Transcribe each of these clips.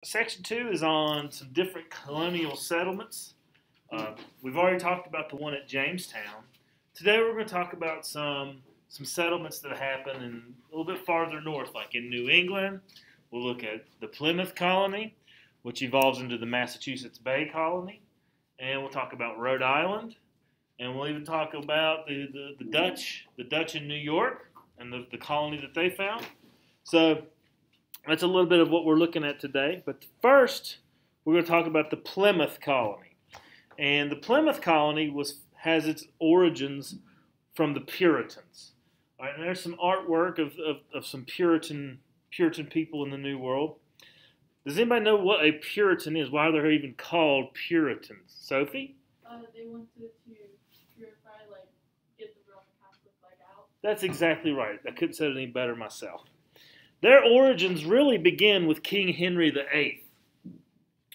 Section 2 is on some different colonial settlements. We've already talked about the one at Jamestown. Today we're going to talk about some settlements that happen in a little bit farther north, like in New England. We'll look at the Plymouth Colony, which evolves into the Massachusetts Bay Colony. And we'll talk about Rhode Island. And we'll even talk about the Dutch in New York, and the colony that they found. So that's a little bit of what we're looking at today. But first, we're going to talk about the Plymouth Colony. And the Plymouth Colony has its origins from the Puritans. All right, and there's some artwork of some Puritan people in the New World. Does anybody know what a Puritan is? Why they're even called Puritans? Sophie? They wanted to purify, get the Roman Catholic out. That's exactly right. I couldn't say it any better myself. Their origins really begin with King Henry VIII.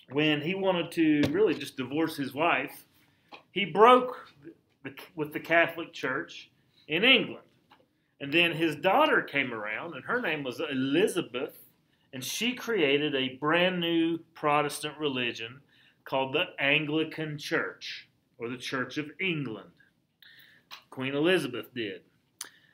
When he wanted to really just divorce his wife, he broke with the Catholic Church in England. And then his daughter came around, and her name was Elizabeth, and she created a brand new Protestant religion called the Anglican Church, or the Church of England. Queen Elizabeth did.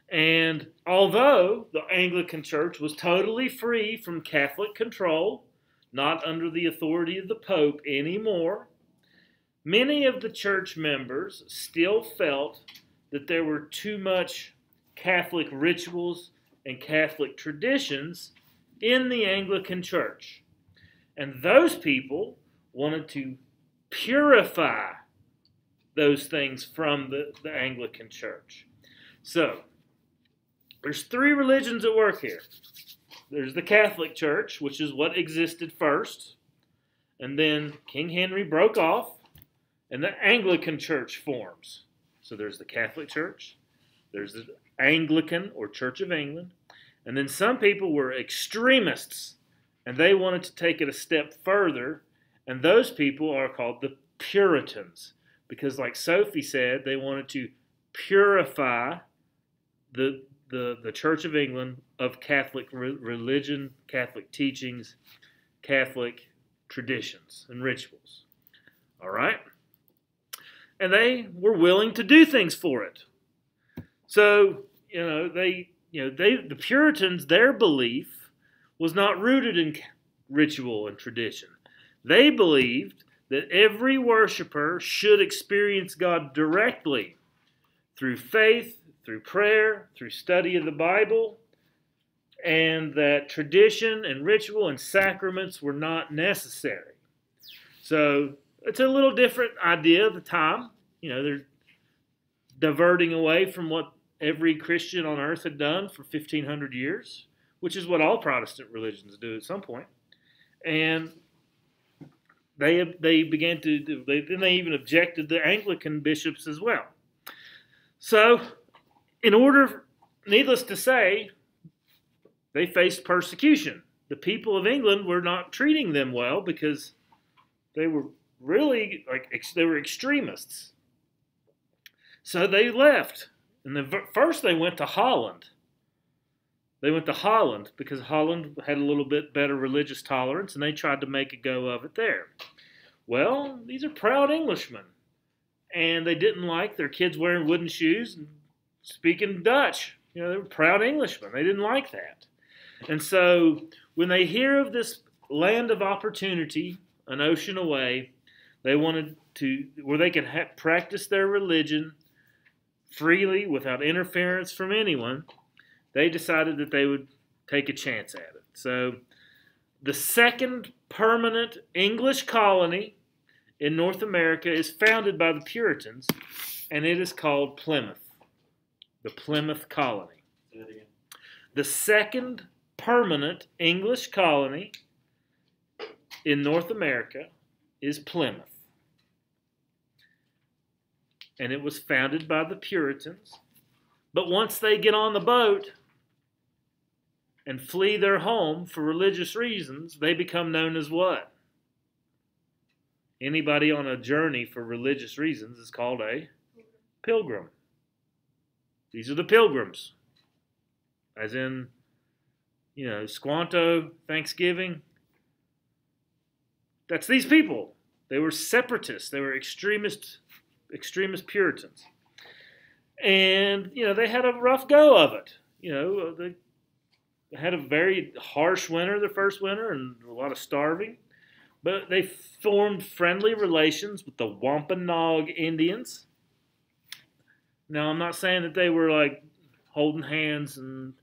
And although the Anglican Church was totally free from Catholic control, not under the authority of the Pope anymore, many of the church members still felt that there were too much Catholic rituals and Catholic traditions in the Anglican Church. And those people wanted to purify those things from the Anglican Church. So, there's three religions at work here. There's the Catholic Church, which is what existed first. And then King Henry broke off, and the Anglican Church forms. So there's the Catholic Church, there's the Anglican, or Church of England, and then some people were extremists, and they wanted to take it a step further, and those people are called the Puritans, because like Sophie said, they wanted to purify the Church of England of Catholic religion, Catholic teachings, Catholic traditions and rituals. All right? And they were willing to do things for it. So, the Puritans, their belief was not rooted in ritual and tradition. They believed that every worshiper should experience God directly through faith, through prayer, through study of the Bible, and that tradition and ritual and sacraments were not necessary. So it's a little different idea of the time. They're diverting away from what every Christian on earth had done for 1,500 years, which is what all Protestant religions do at some point. And they began to do, then they even objected the Anglican bishops as well. So, needless to say, they faced persecution. The people of England were not treating them well because they were really, they were extremists. So they left. And first they went to Holland. They went to Holland because Holland had a little bit better religious tolerance, and they tried to make a go of it there. Well, these are proud Englishmen, and they didn't like their kids wearing wooden shoes and speaking Dutch. They were proud Englishmen. They didn't like that. And so when they hear of this land of opportunity, an ocean away, they wanted to, where they could practice their religion freely without interference from anyone, they decided that they would take a chance at it. So the second permanent English colony in North America is founded by the Puritans, and it is called Plymouth, the Plymouth Colony. Say that again. The second permanent English colony in North America is Plymouth. And it was founded by the Puritans. But once they get on the boat and flee their home for religious reasons, they become known as what? Anybody on a journey for religious reasons is called a pilgrim. These are the pilgrims. As in, Squanto, Thanksgiving. that's these people. They were separatists. They were extremist Puritans. And, they had a rough go of it. They had a very harsh winter, the first winter, and a lot of starving. But they formed friendly relations with the Wampanoag Indians. Now, I'm not saying that they were like holding hands and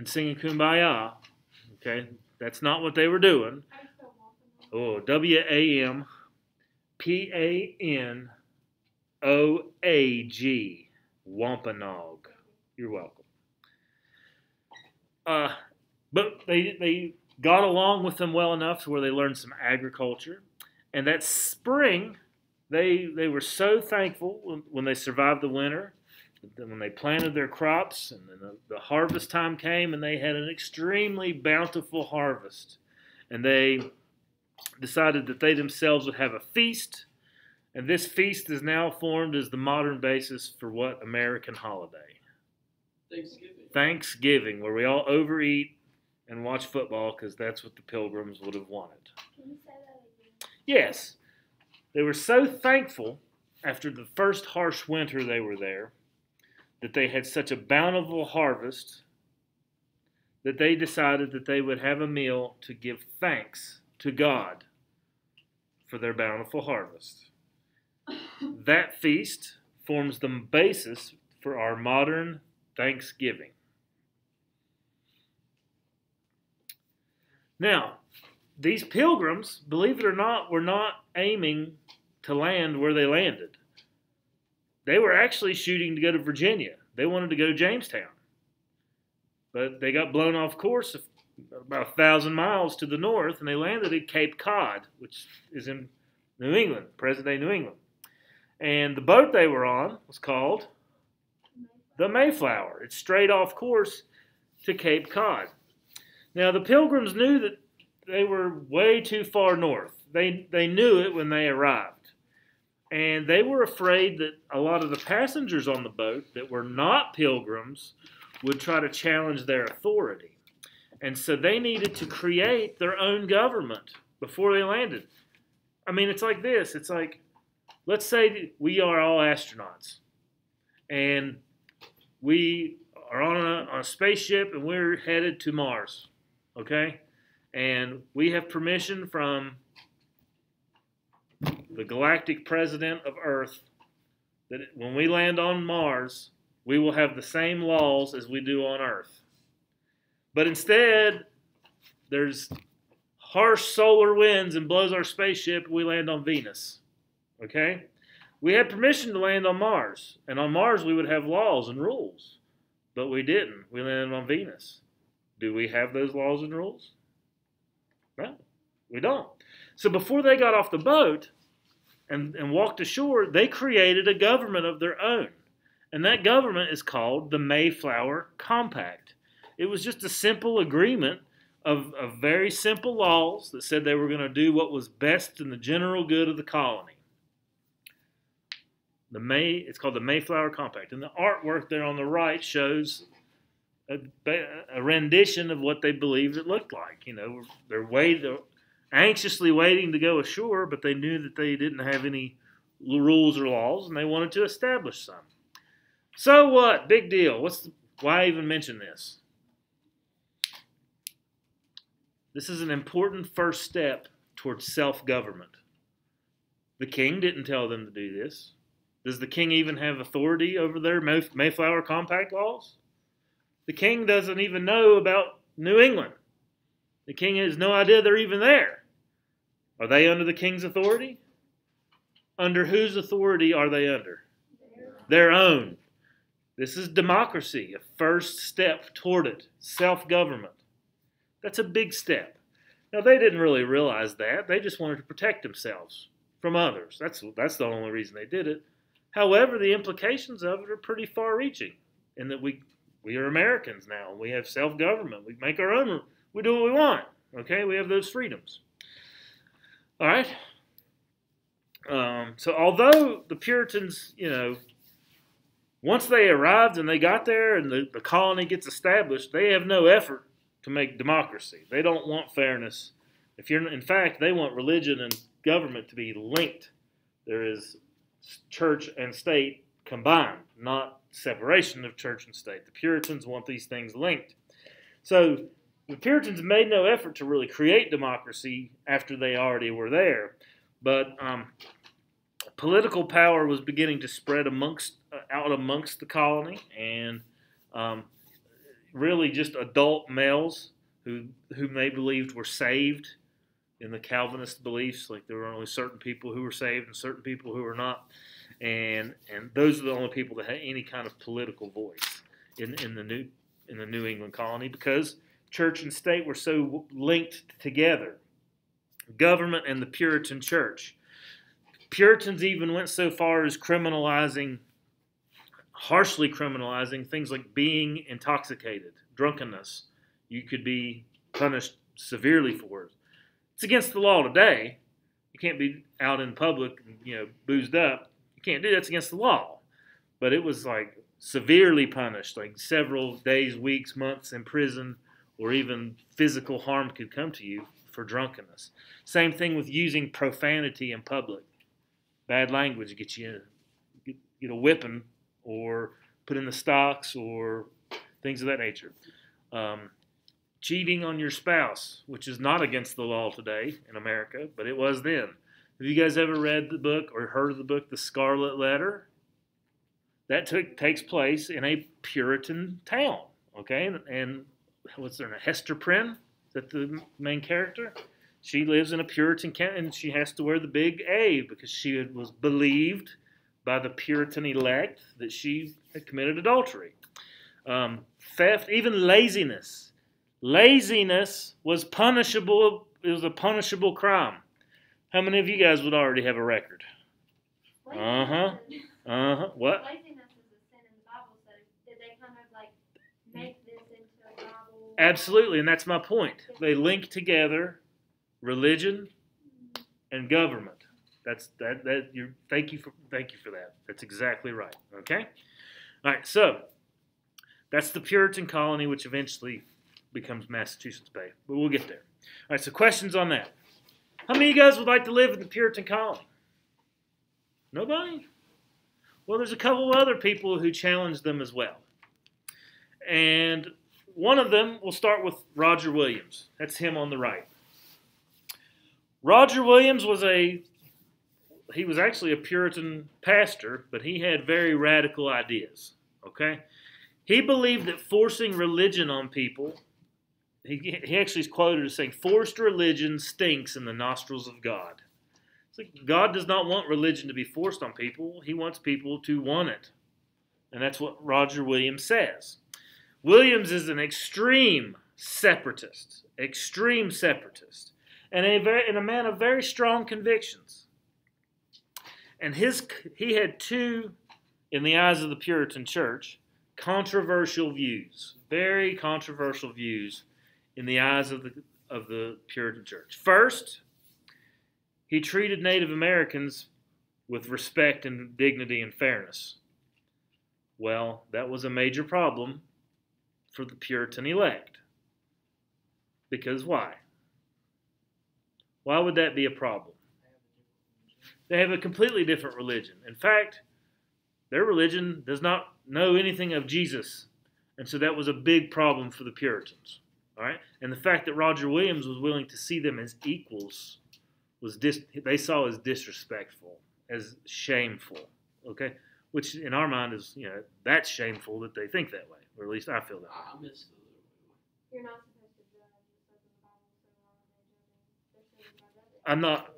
singing Kumbaya. Okay? That's not what they were doing. Oh, Wampanoag. Wampanoag. You're welcome. But they got along with them well enough to where they learned some agriculture. And that spring, they were so thankful when they survived the winter, when they planted their crops, and then the harvest time came, and they had an extremely bountiful harvest. And they decided that they themselves would have a feast, and this feast is now formed as the modern basis for what American holiday? Thanksgiving, where we all overeat and watch football because that's what the Pilgrims would have wanted. Can you say that again? Yes. They were so thankful after the first harsh winter they were there that they had such a bountiful harvest that they decided that they would have a meal to give thanks to God for their bountiful harvest. That feast forms the basis for our modern Thanksgiving. Now, these pilgrims, believe it or not, were not aiming to land where they landed. They were actually shooting to go to Virginia. They wanted to go to Jamestown. But they got blown off course about 1,000 miles to the north, and they landed at Cape Cod, which is in New England, present-day New England. And the boat they were on was called the Mayflower. It's straight off course to Cape Cod. Now, the Pilgrims knew that they were way too far north. They knew it when they arrived. And they were afraid that a lot of the passengers on the boat that were not Pilgrims would try to challenge their authority. And so they needed to create their own government before they landed. I mean, it's like this. It's like, let's say we are all astronauts. And we are on a spaceship and we're headed to Mars. Okay? And we have permission from the galactic president of Earth that when we land on Mars, we will have the same laws as we do on Earth. But instead, there's harsh solar winds and blows our spaceship and we land on Venus. Okay? We had permission to land on Mars. And on Mars, we would have laws and rules. But we didn't. We landed on Venus. Do we have those laws and rules? No, we don't. So before they got off the boat and walked ashore, they created a government of their own. And that government is called the Mayflower Compact. It was just a simple agreement of very simple laws that said they were going to do what was best in the general good of the colony. It's called the Mayflower Compact. And the artwork there on the right shows a rendition of what they believed it looked like. They're anxiously waiting to go ashore, but they knew that they didn't have any rules or laws, and they wanted to establish some. So what? Big deal. Why even mention this? This is an important first step towards self-government. The king didn't tell them to do this. Does the king even have authority over their Mayflower Compact laws? The king doesn't even know about New England. The king has no idea they're even there. Are they under the king's authority? Under whose authority are they under? Their own. This is democracy, a first step toward it, self-government. That's a big step. Now, they didn't really realize that. They just wanted to protect themselves from others. That's the only reason they did it. However, the implications of it are pretty far-reaching in that we are Americans now. We have self-government. We make our own. We do what we want. Okay? We have those freedoms. All right? So although the Puritans, once they arrived and they got there and the colony gets established, they have no effort to make democracy. They don't want fairness. In fact, they want religion and government to be linked. There is church and state combined, not separation of church and state. The Puritans want these things linked. So the Puritans made no effort to really create democracy after they already were there, but political power was beginning to spread out amongst the colony, and really just adult males whom they believed were saved in the Calvinist beliefs. Like there were only certain people who were saved and certain people who were not, and those are the only people that had any kind of political voice in the New England colony, because church and state were so linked together. Government and the Puritan church. Puritans even went so far as harshly criminalizing things like being intoxicated, drunkenness. You could be punished severely for it. It's against the law today. You can't be out in public, boozed up. You can't do that. It's against the law. But it was like severely punished, like several days, weeks, months in prison, or even physical harm could come to you for drunkenness. Same thing with using profanity in public. Bad language gets you get a whipping or put in the stocks or things of that nature. Cheating on your spouse, which is not against the law today in America, but it was then. Have you guys ever read the book or heard of the book, The Scarlet Letter? That takes place in a Puritan town, okay? And what's her name? Hester Prynne? Is that the main character? She lives in a Puritan town, and she has to wear the big A because she was believed by the Puritan elect that she had committed adultery. Theft, even laziness. Laziness was punishable. It was a punishable crime. How many of you guys would already have a record? What? Laziness is a sin in the Bible, so did they kind of like make this into a Bible? Absolutely, and that's my point. They link together religion and government. Thank you for that. That's exactly right. Okay? All right, so that's the Puritan colony, which eventually becomes Massachusetts Bay. But we'll get there. All right, so questions on that. How many of you guys would like to live in the Puritan colony? Nobody? Well, there's a couple of other people who challenged them as well. And one of them, we'll start with Roger Williams. That's him on the right. Roger Williams was actually a Puritan pastor, but he had very radical ideas, okay? He believed that forcing religion on people, he actually is quoted as saying, forced religion stinks in the nostrils of God. It's like God does not want religion to be forced on people. He wants people to want it. And that's what Roger Williams says. Williams is an extreme separatist, and a man of very strong convictions. And he had two, in the eyes of the Puritan church, controversial views, very controversial views in the eyes of the Puritan church. First, he treated Native Americans with respect and dignity and fairness. Well, that was a major problem for the Puritan elect. Because why? Why would that be a problem? They have a completely different religion. In fact, their religion does not know anything of Jesus. And so that was a big problem for the Puritans. All right? And the fact that Roger Williams was willing to see them as equals they saw as disrespectful, as shameful. Okay? Which in our mind is, that's shameful that they think that way. Or at least I feel that way. You're not supposed to judge. I'm not.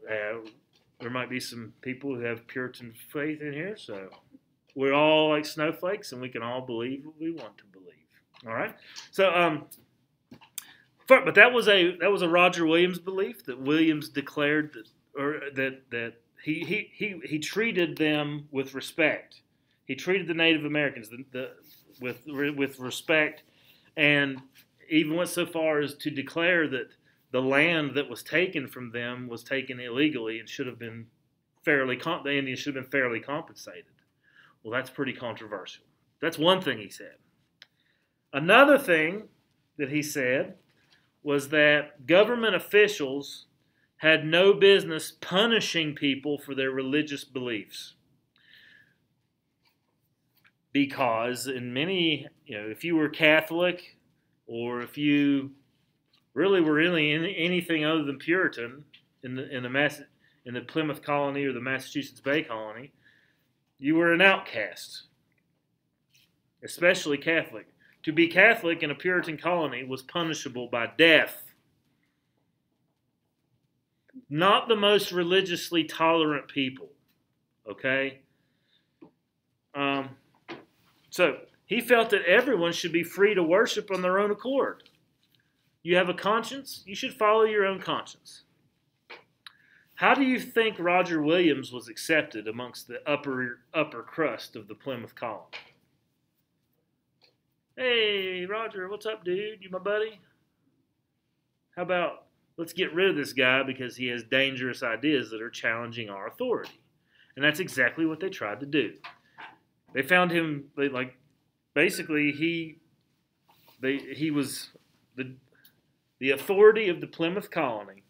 There might be some people who have Puritan faith in here, so we're all like snowflakes, and we can all believe what we want to believe. All right. So, but that was a Roger Williams belief that Williams declared that he treated them with respect. He treated the Native Americans with respect, and even went so far as to declare that the land that was taken from them was taken illegally and should have been the Indians should have been fairly compensated. Well, that's pretty controversial. That's one thing he said. Another thing that he said was that government officials had no business punishing people for their religious beliefs. Because in many, if you were Catholic, or if you really were anything other than Puritan in the Plymouth colony or the Massachusetts Bay colony, you were an outcast, especially Catholic. To be Catholic in a Puritan colony was punishable by death. Not the most religiously tolerant people, okay? So he felt that everyone should be free to worship on their own accord. You have a conscience, you should follow your own conscience. How do you think Roger Williams was accepted amongst the upper crust of the Plymouth colony? Hey, Roger, what's up, dude? You my buddy? How about let's get rid of this guy because he has dangerous ideas that are challenging our authority? And that's exactly what they tried to do. They found him, basically he was the authority of the Plymouth colony,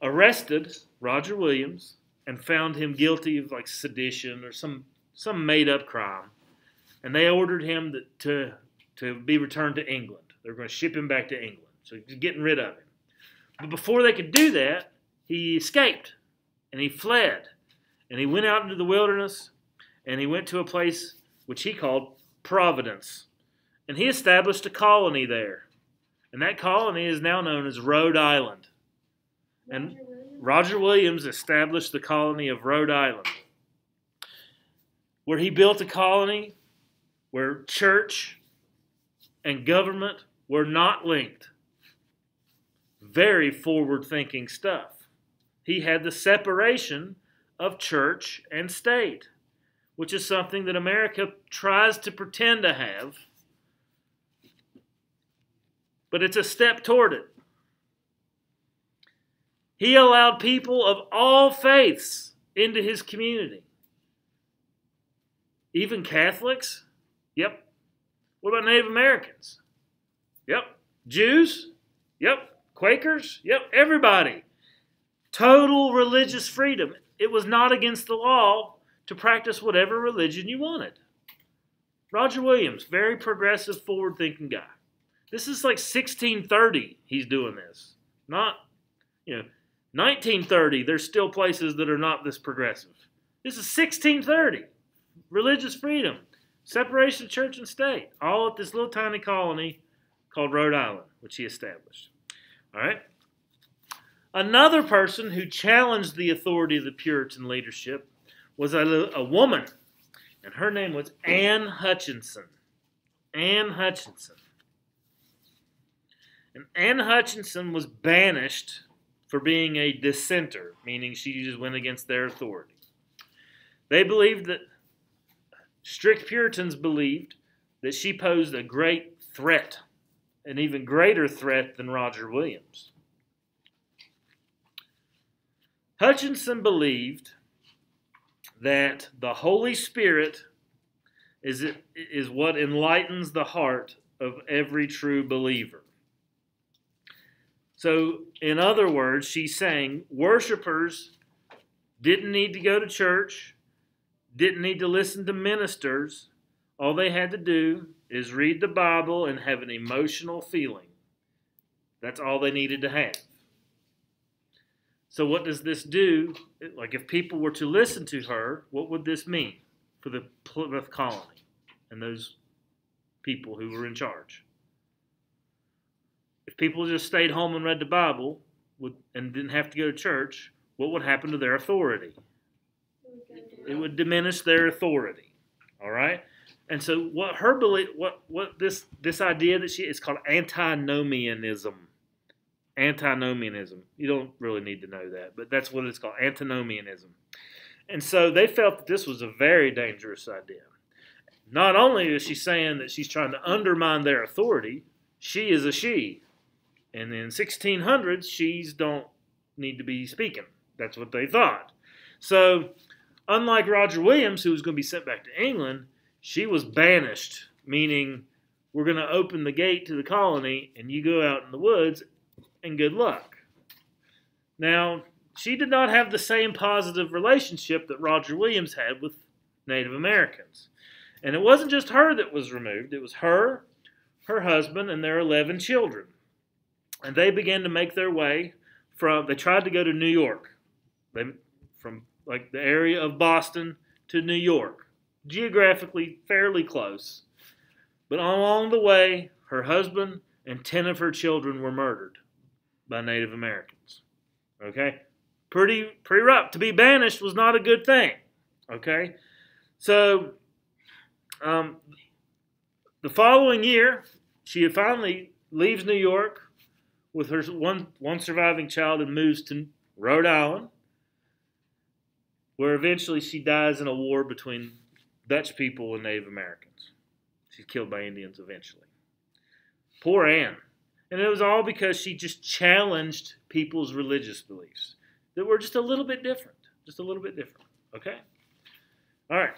arrested Roger Williams and found him guilty of sedition or some made-up crime. And they ordered him to be returned to England. They were going to ship him back to England. So he was getting rid of him. But before they could do that, he escaped and he fled. And he went out into the wilderness and he went to a place which he called Providence. And he established a colony there. And that colony is now known as Rhode Island. And Roger Williams established the colony of Rhode Island, where he built a colony where church and government were not linked. Very forward-thinking stuff. He had the separation of church and state, which is something that America tries to pretend to have, but it's a step toward it. He allowed people of all faiths into his community. Even Catholics? Yep. What about Native Americans? Yep. Jews? Yep. Quakers? Yep. Everybody. Total religious freedom. It was not against the law to practice whatever religion you wanted. Roger Williams, very progressive, forward-thinking guy. This is 1630 he's doing this. Not, 1930, there's still places that are not this progressive. This is 1630. Religious freedom. Separation of church and state. All at this little tiny colony called Rhode Island, which he established. All right? Another person who challenged the authority of the Puritan leadership was a woman, and her name was Anne Hutchinson. Anne Hutchinson. And Anne Hutchinson was banished for being a dissenter, meaning she just went against their authority. They believed that, strict Puritans believed that she posed a great threat, an even greater threat than Roger Williams. Hutchinson believed that the Holy Spirit is what enlightens the heart of every true believer. So, in other words, she's saying worshipers didn't need to go to church, didn't need to listen to ministers. All they had to do is read the Bible and have an emotional feeling. That's all they needed to have. So what does this do? If people were to listen to her, what would this mean for the Plymouth colony and those people who were in charge? If people just stayed home and read the Bible and didn't have to go to church, what would happen to their authority? It would diminish their authority. All right? And so what her belief, what this idea that it's called antinomianism. Antinomianism. You don't really need to know that, but that's what it's called, antinomianism. And so they felt that this was a very dangerous idea. Not only is she saying that she's trying to undermine their authority, she is a she. And in 1600s, she's don't need to be speaking. That's what they thought. So, unlike Roger Williams, who was going to be sent back to England, she was banished, meaning we're going to open the gate to the colony and you go out in the woods and good luck. Now, she did not have the same positive relationship that Roger Williams had with Native Americans. And it wasn't just her that was removed. It was her, her husband, and their 11 children. And they began to make their way they tried to go to New York. From like the area of Boston to New York. Geographically fairly close. But along the way, her husband and 10 of her children were murdered by Native Americans. Okay? Pretty rough. To be banished was not a good thing. Okay? So, the following year, she finally leaves New York with her one surviving child and moves to Rhode Island, where eventually she dies in a war between Dutch people and Native Americans. She's killed by Indians eventually. Poor Anne. And it was all because she just challenged people's religious beliefs that were just a little bit different. Just a little bit different. Okay? All right.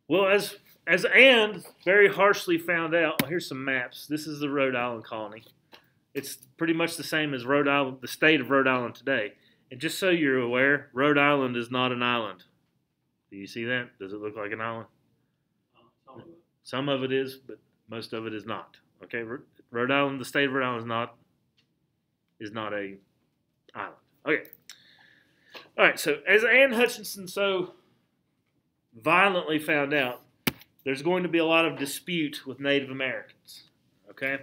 Well, as Anne very harshly found out, here's some maps. This is the Rhode Island colony. It's pretty much the same as Rhode Island, the state of Rhode Island today. And just so you're aware, Rhode Island is not an island. Do you see that? Does it look like an island? Some of it is, but most of it is not. Okay, Rhode Island, the state of Rhode Island is not a island. Okay. All right, so as Anne Hutchinson so violently found out, there's going to be a lot of dispute with Native Americans. Okay?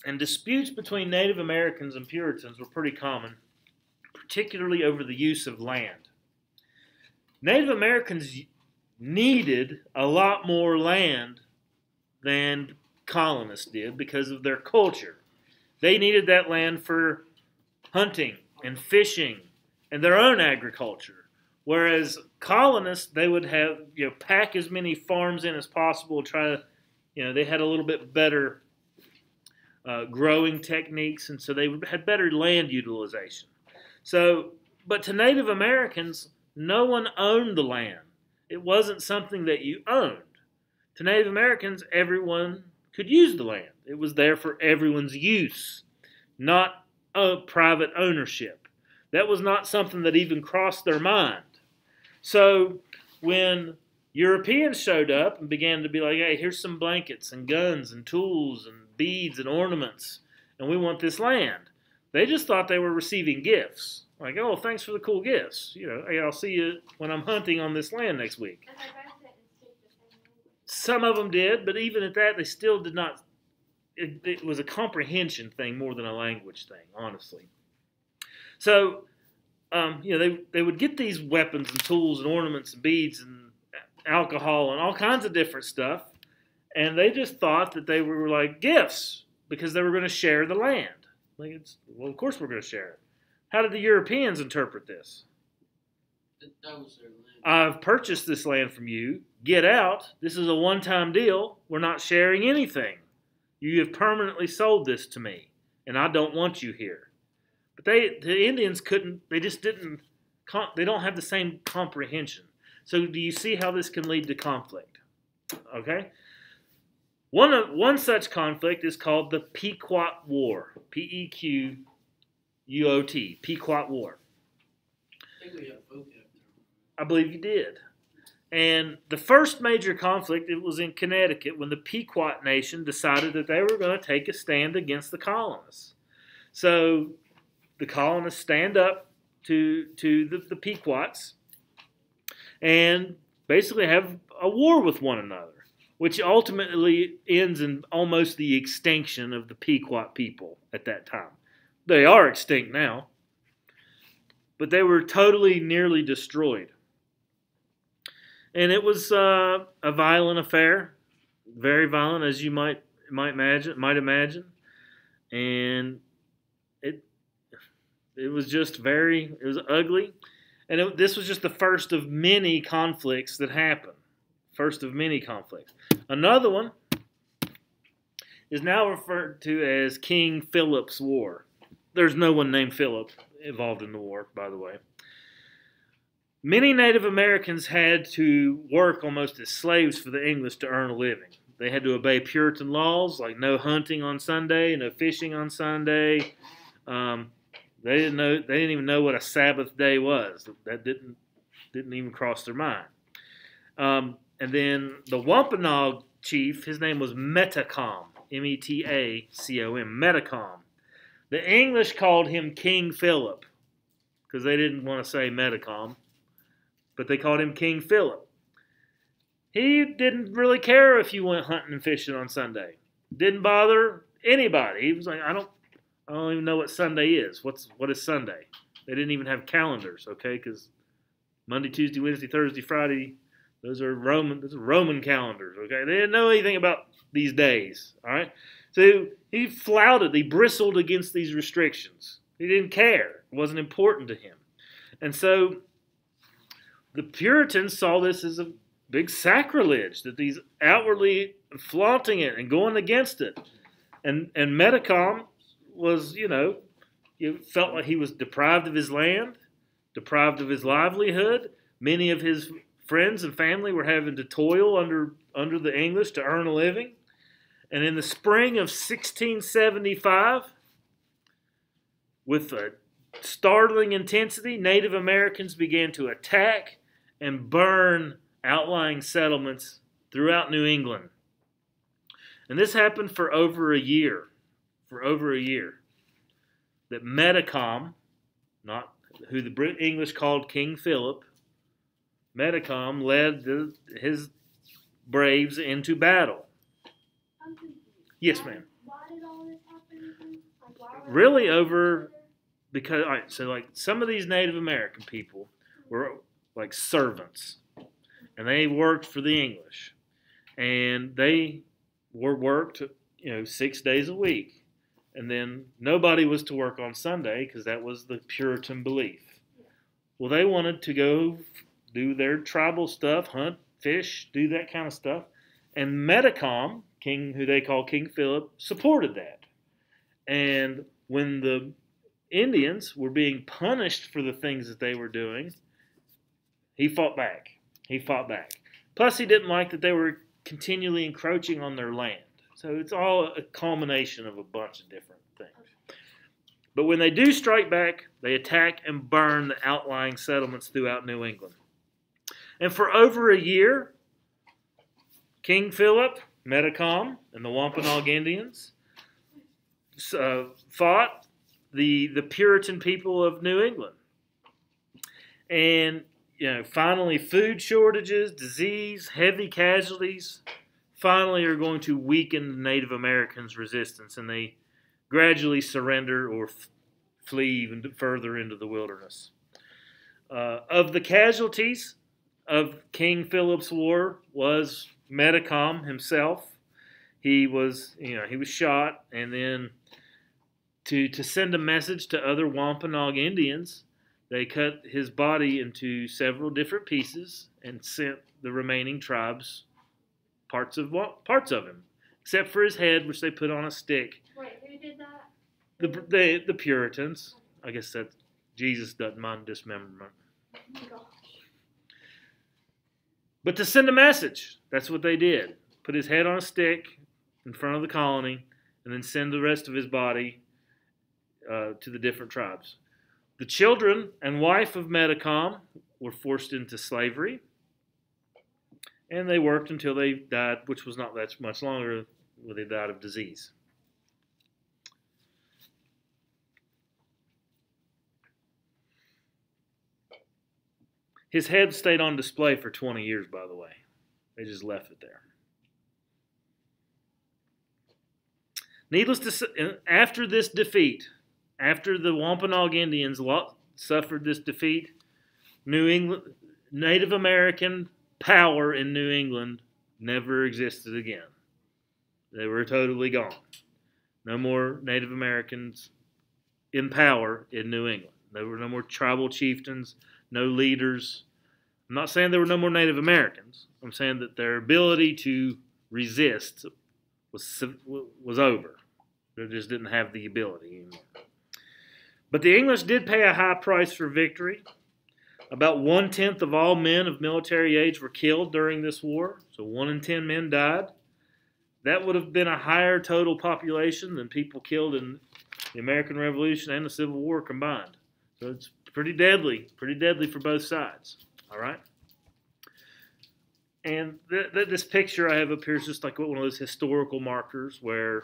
And disputes between Native Americans and Puritans were pretty common, particularly over the use of land. Native Americans needed a lot more land than colonists did because of their culture. They needed that land for hunting and fishing and their own agriculture. Whereas colonists, they would have, pack as many farms in as possible, try to, they had a little bit better growing techniques, and so they had better land utilization. So, but to Native Americans, no one owned the land. It wasn't something that you owned. To Native Americans, everyone could use the land. It was there for everyone's use, not a private ownership. That was not something that even crossed their mind. So when Europeans showed up and began to be like, hey, here's some blankets and guns and tools and beads and ornaments, and we want this land, they just thought they were receiving gifts. Like, oh, thanks for the cool gifts. Hey, I'll see you when I'm hunting on this land next week. And they both didn't speak the same language. Some of them did, but even at that, they still did not. It was a comprehension thing more than a language thing, honestly. So, they would get these weapons and tools and ornaments and beads and alcohol and all kinds of different stuff, and they just thought that they were like gifts because they were going to share the land. Like, of course we're going to share it. How did the Europeans interpret this? That was their land. I've purchased this land from you. Get out. This is a one-time deal. We're not sharing anything. You have permanently sold this to me, and I don't want you here. But the Indians couldn't. They just didn't. They don't have the same comprehension. So do you see how this can lead to conflict? Okay. One such conflict is called the Pequot War. Pequot, Pequot War. I think we have both of them. I believe you did. And the first major conflict, it was in Connecticut when the Pequot Nation decided that they were going to take a stand against the colonists. So the colonists stand up to the Pequots and basically have a war with one another, which ultimately ends in almost the extinction of the Pequot people at that time. They are extinct now, but they were nearly destroyed. And it was a violent affair, very violent, as you might imagine, and it was just it was ugly, and this was just the first of many conflicts that happened. First of many conflicts. Another one is now referred to as King Philip's War. There's no one named Philip involved in the war, by the way. Many Native Americans had to work almost as slaves for the English to earn a living. They had to obey Puritan laws like no hunting on Sunday, no fishing on Sunday. They didn't know. They didn't even know what a Sabbath day was. That didn't even cross their mind. And then the Wampanoag chief, his name was Metacom, Metacom, Metacom. The English called him King Philip because they didn't want to say Metacom, but they called him King Philip. He didn't really care if you went hunting and fishing on Sunday. Didn't bother anybody. He was like, I don't even know what Sunday is. What is Sunday? They didn't even have calendars, okay? Because Monday, Tuesday, Wednesday, Thursday, Friday, those are Roman calendars, okay? They didn't know anything about these days, all right? So he flouted, he bristled against these restrictions. He didn't care. It wasn't important to him. And so the Puritans saw this as a big sacrilege, that these outwardly flaunting it and going against it. And Metacom was, you felt like he was deprived of his land, deprived of his livelihood. Many of his friends and family were having to toil under the English to earn a living. And in the spring of 1675, with a startling intensity, Native Americans began to attack and burn outlying settlements throughout New England. And this happened for over a year. That Metacom, not who the English called King Philip, Metacom led his braves into battle. Yes, ma'am. Why did all this happen? Like, why were Really they over, because, all right, so like some of these Native American people were like servants, and they worked for the English, and they were worked, 6 days a week. And then nobody was to work on Sunday because that was the Puritan belief. Well, they wanted to go do their tribal stuff, hunt, fish, do that kind of stuff. And Metacom, who they call King Philip, supported that. And when the Indians were being punished for the things that they were doing, he fought back. Plus, he didn't like that they were continually encroaching on their land. So it's all a culmination of a bunch of different things. But when they do strike back, they attack and burn the outlying settlements throughout New England. And for over a year, King Philip, Metacom, and the Wampanoag Indians fought the Puritan people of New England. And, finally food shortages, disease, heavy casualties, finally are going to weaken the Native Americans' resistance, and they gradually surrender or flee even further into the wilderness. Of the casualties of King Philip's war was Metacom himself. He was shot, and then to send a message to other Wampanoag Indians, they cut his body into several different pieces and sent the remaining tribes parts of him, except for his head, which they put on a stick. Wait, who did that? The Puritans. I guess that Jesus doesn't mind dismemberment. Oh my gosh. But to send a message, that's what they did. Put his head on a stick in front of the colony, and then send the rest of his body to the different tribes. The children and wife of Metacom were forced into slavery. And they worked until they died, which was not that much longer, when they died of disease. His head stayed on display for 20 years, by the way. They just left it there. Needless to say, after this defeat, after the Wampanoag Indians suffered this defeat, New England, Native American power in New England never existed again. They were totally gone. No more Native Americans in power in New England. There were no more tribal chieftains, no leaders. I'm not saying there were no more Native Americans. I'm saying that their ability to resist was over. They just didn't have the ability anymore. But the English did pay a high price for victory. About 1/10 of all men of military age were killed during this war. So 1 in 10 men died. that would have been a higher total population than people killed in the American Revolution and the Civil War combined. So it's pretty deadly for both sides. All right. And this picture I have up here is just like one of those historical markers where,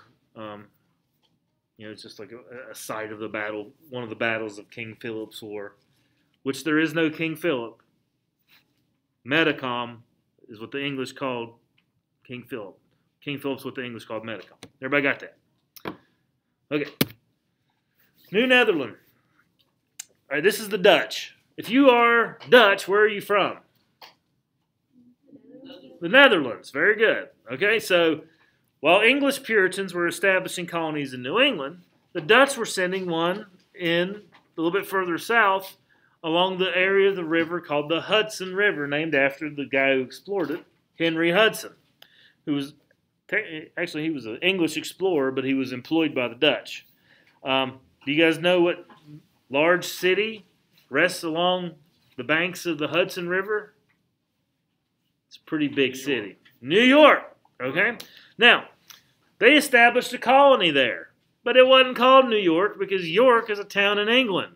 it's just like a site of the battle, one of the battles of King Philip's War, which there is no King Philip. Metacom is what the English called King Philip. King Philip's what the English called Metacom. Everybody got that? Okay. New Netherland. All right, this is the Dutch. If you are Dutch, where are you from? The Netherlands. Very good. Okay, so while English Puritans were establishing colonies in New England, the Dutch were sending one in a little bit further south along the area of the river called the Hudson River, named after the guy who explored it, Henry Hudson, who was actually he was an English explorer, but he was employed by the Dutch. Do you guys know what large city rests along the banks of the Hudson River? It's a pretty big city. New York, okay? Now, they established a colony there, but it wasn't called New York because York is a town in England.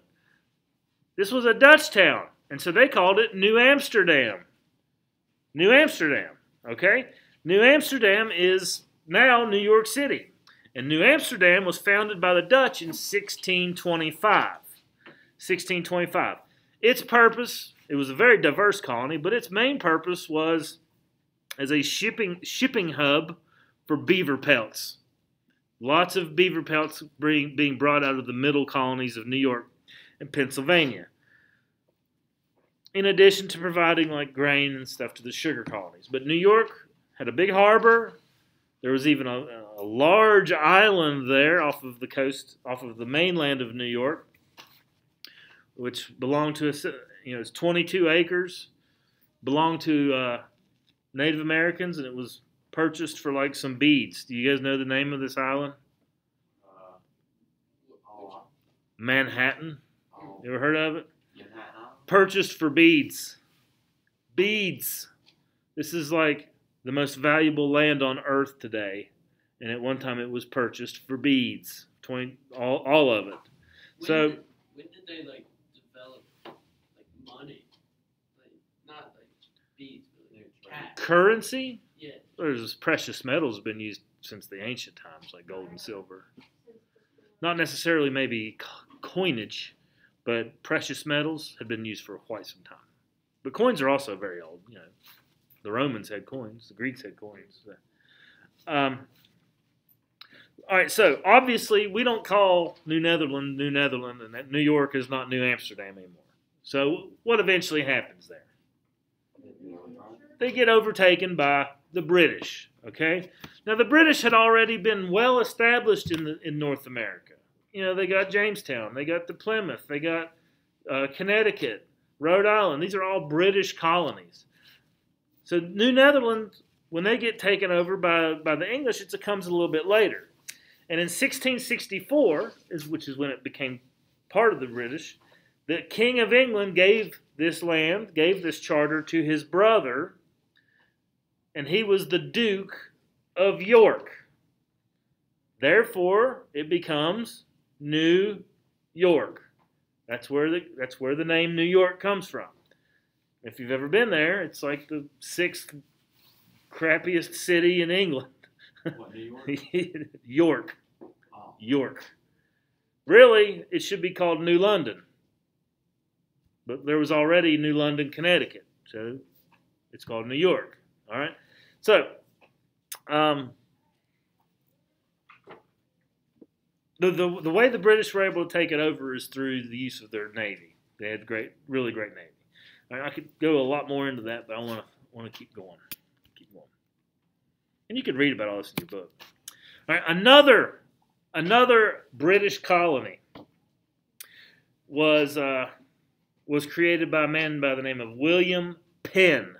This was a Dutch town, and so they called it New Amsterdam. New Amsterdam, okay? New Amsterdam is now New York City, and New Amsterdam was founded by the Dutch in 1625. 1625. Its purpose, it was a very diverse colony, but its main purpose was as a shipping hub for beaver pelts. Lots of beaver pelts being brought out of the middle colonies of New York and Pennsylvania, in addition to providing like grain and stuff to the sugar colonies. But New York had a big harbor. There was even a large island there off of the coast, off of the mainland of New York, which belonged to it's 22 acres, belonged to Native Americans, and it was purchased for like some beads. Do you guys know the name of this island? Manhattan. You ever heard of it? Purchased for beads. Beads. This is like the most valuable land on earth today, and at one time it was purchased for beads. All of it. When did they like develop like money? Like not like beads, but like cash. Currency? Yeah. There's precious metals been used since the ancient times, like gold and silver. Not necessarily maybe coinage, but precious metals have been used for quite some time. But coins are also very old. The Romans had coins, the Greeks had coins. All right, so obviously we don't call New Netherland, and that New York is not New Amsterdam anymore. So what eventually happens there? They get overtaken by the British. Okay, now the British had already been well established in North America. They got Jamestown, they got the Plymouth, they got Connecticut, Rhode Island. These are all British colonies. So New Netherland, when they get taken over by the English, it comes a little bit later. And in 1664, which is when it became part of the British, the King of England gave this land, gave this charter to his brother, and he was the Duke of York. Therefore, it becomes New York. That's where the name New York comes from. If you've ever been there, it's like the 6th crappiest city in England. What, New York? York. Oh. York. Really, it should be called New London. But there was already New London, Connecticut. So it's called New York. All right? So, the way the British were able to take it over is through the use of their navy. They had really great navy. I could go a lot more into that, but I want to keep going. And you can read about all this in your book. All right, another British colony was created by a man by the name of William Penn.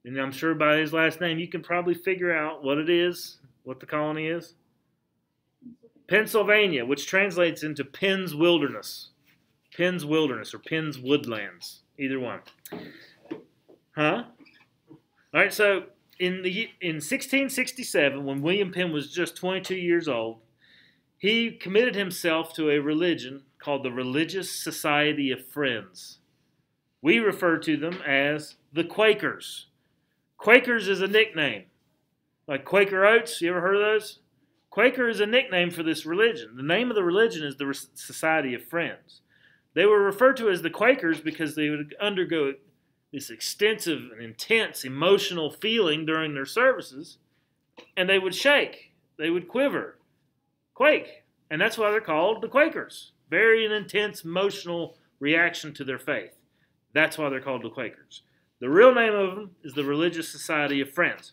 And I'm sure by his last name you can probably figure out what it is, what the colony is. Pennsylvania, which translates into Penn's Wilderness. Penn's Wilderness or Penn's Woodlands. Either one. Huh? All right, so in 1667, when William Penn was just 22 years old, he committed himself to a religion called the Religious Society of Friends. We refer to them as the Quakers. Quakers is a nickname. Like Quaker Oats, you ever heard of those? Quaker is a nickname for this religion. The name of the religion is the Society of Friends. They were referred to as the Quakers because they would undergo this extensive and intense emotional feeling during their services, and they would shake, they would quiver, quake, and that's why they're called the Quakers. Very an intense emotional reaction to their faith. That's why they're called the Quakers. The real name of them is the Religious Society of Friends.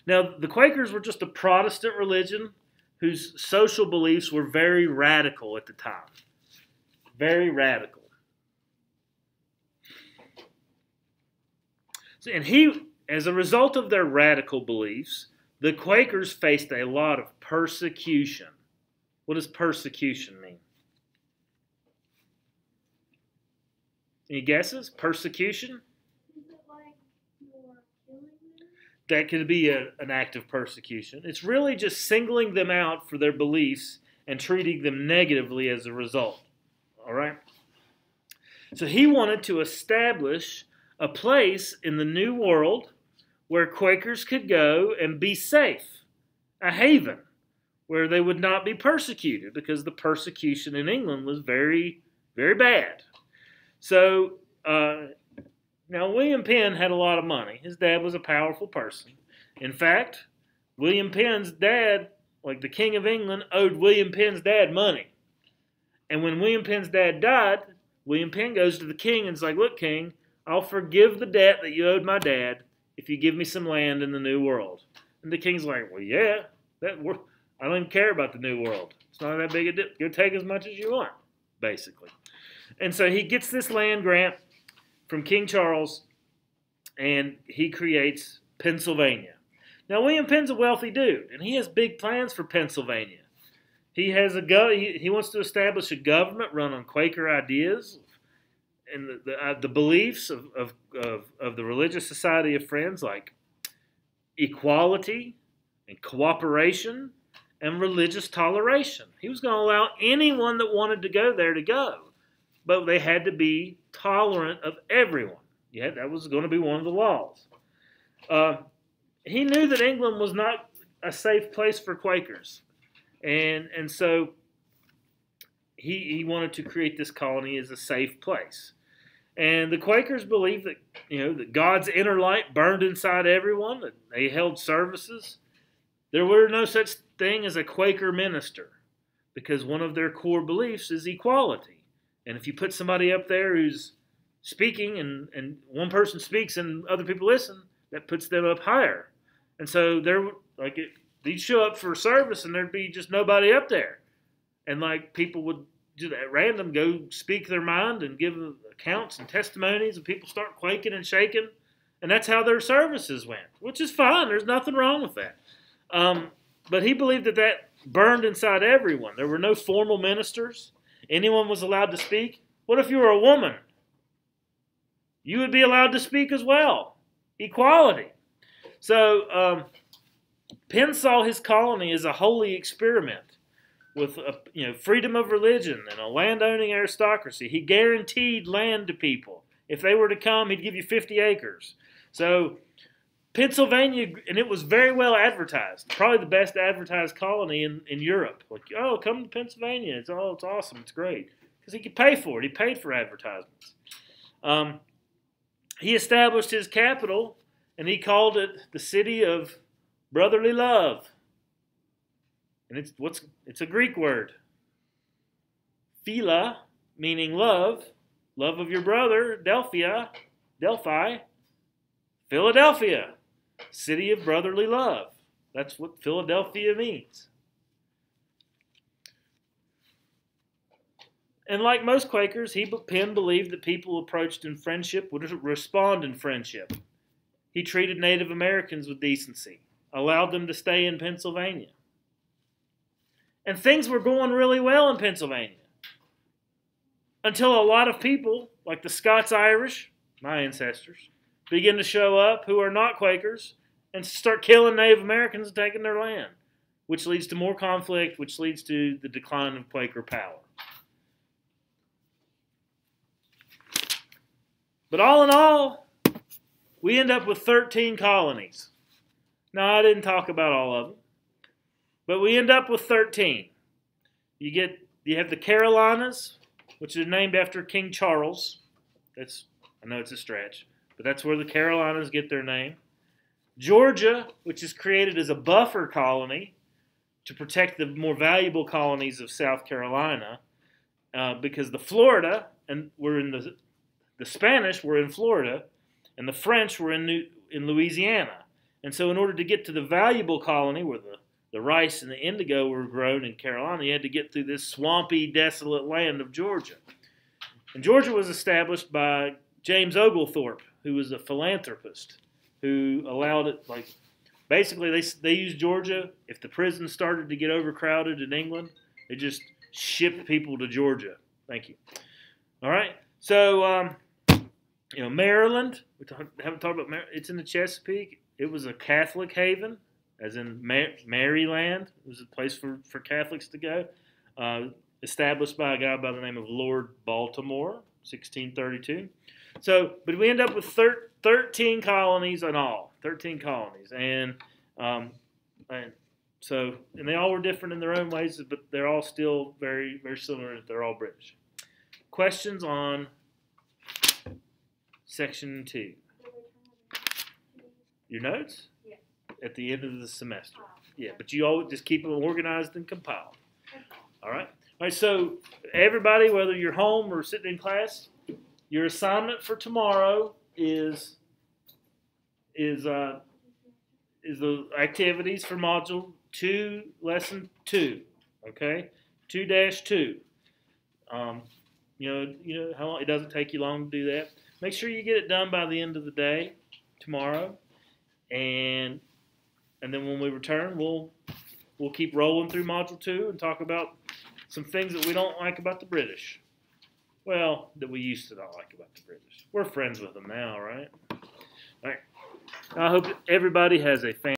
Now, the Quakers were just a Protestant religion whose social beliefs were very radical at the time. Very radical. And as a result of their radical beliefs, the Quakers faced a lot of persecution. What does persecution mean? Any guesses? Persecution? Is it like you're killing them? That could be an act of persecution. It's really just singling them out for their beliefs and treating them negatively as a result. All right? So he wanted to establish a place in the New World where Quakers could go and be safe, a haven where they would not be persecuted because the persecution in England was very, very bad. So now William Penn had a lot of money. His dad was a powerful person. In fact, William Penn's dad, like the King of England, owed William Penn's dad money. And when William Penn's dad died, William Penn goes to the king and is like, look, king, I'll forgive the debt that you owed my dad if you give me some land in the New World. And the king's like, well, yeah, I don't even care about the New World. It's not that big a deal. You'll take as much as you want, basically. And so he gets this land grant from King Charles, and he creates Pennsylvania. Now, William Penn's a wealthy dude, and he has big plans for Pennsylvania. He wants to establish a government run on Quaker ideas and the beliefs of the Religious Society of Friends, like equality and cooperation and religious toleration. He was going to allow anyone that wanted to go there to go, but they had to be tolerant of everyone. Yeah, that was going to be one of the laws. He knew that England was not a safe place for Quakers, and so he wanted to create this colony as a safe place. And the Quakers believed that, that God's inner light burned inside everyone, that they held services. There were no such thing as a Quaker minister because one of their core beliefs is equality. And if you put somebody up there who's speaking and one person speaks and other people listen, that puts them up higher. And so they'd show up for service and there'd be just nobody up there. And people would just at random go speak their mind and give accounts and testimonies, and people start quaking and shaking. And that's how their services went, which is fine. There's nothing wrong with that. But he believed that burned inside everyone. There were no formal ministers. Anyone was allowed to speak. What if you were a woman? You would be allowed to speak as well. Equality. So Penn saw his colony as a holy experiment with freedom of religion and a landowning aristocracy. He guaranteed land to people. If they were to come, he'd give you 50 acres. So Pennsylvania, and it was very well advertised, probably the best advertised colony in Europe. Like, oh, come to Pennsylvania. It's awesome. It's great. Because he could pay for it. He paid for advertisements. He established his capital, and he called it the City of Brotherly Love. And it's a Greek word. Phila, meaning love of your brother, Delphi, Philadelphia, City of Brotherly Love. That's what Philadelphia means. And like most Quakers, Penn believed that people approached in friendship would respond in friendship. He treated Native Americans with decency, allowed them to stay in Pennsylvania. And things were going really well in Pennsylvania until a lot of people, like the Scots-Irish, my ancestors, begin to show up who are not Quakers and start killing Native Americans and taking their land, which leads to more conflict, which leads to the decline of Quaker power. But all in all, we end up with 13 colonies. Now, I didn't talk about all of them, but we end up with 13. You have the Carolinas, which are named after King Charles. I know it's a stretch, but that's where the Carolinas get their name. Georgia, which is created as a buffer colony to protect the more valuable colonies of South Carolina, because the Florida, and we're in the Spanish were in Florida, and the French were in Louisiana. And so in order to get to the valuable colony where the rice and the indigo were grown in Carolina, you had to get through this swampy, desolate land of Georgia. And Georgia was established by James Oglethorpe, who was a philanthropist, who allowed it, basically they used Georgia. If the prisons started to get overcrowded in England, they just shipped people to Georgia. Thank you. All right. So, Maryland, we haven't talked about Maryland. It's in the Chesapeake. It was a Catholic haven, as in Maryland. It was a place for Catholics to go. Established by a guy by the name of Lord Baltimore, 1632. So, but we end up with 13 colonies in all. 13 colonies. And they all were different in their own ways, but they're all still very, very similar. They're all British. Questions on section 2? Your notes? Yeah. At the end of the semester. Yeah, but you always just keep them organized and compiled. All right? All right, so everybody, whether you're home or sitting in class, your assignment for tomorrow is the activities for Module 2, Lesson 2. Okay? 2-2. You know how long, it doesn't take you long to do that. Make sure you get it done by the end of the day tomorrow, and then when we return, we'll keep rolling through Module 2 and talk about some things that we don't like about the British. Well, that we used to not like about the British. We're friends with them now, right? All right. I hope everybody has a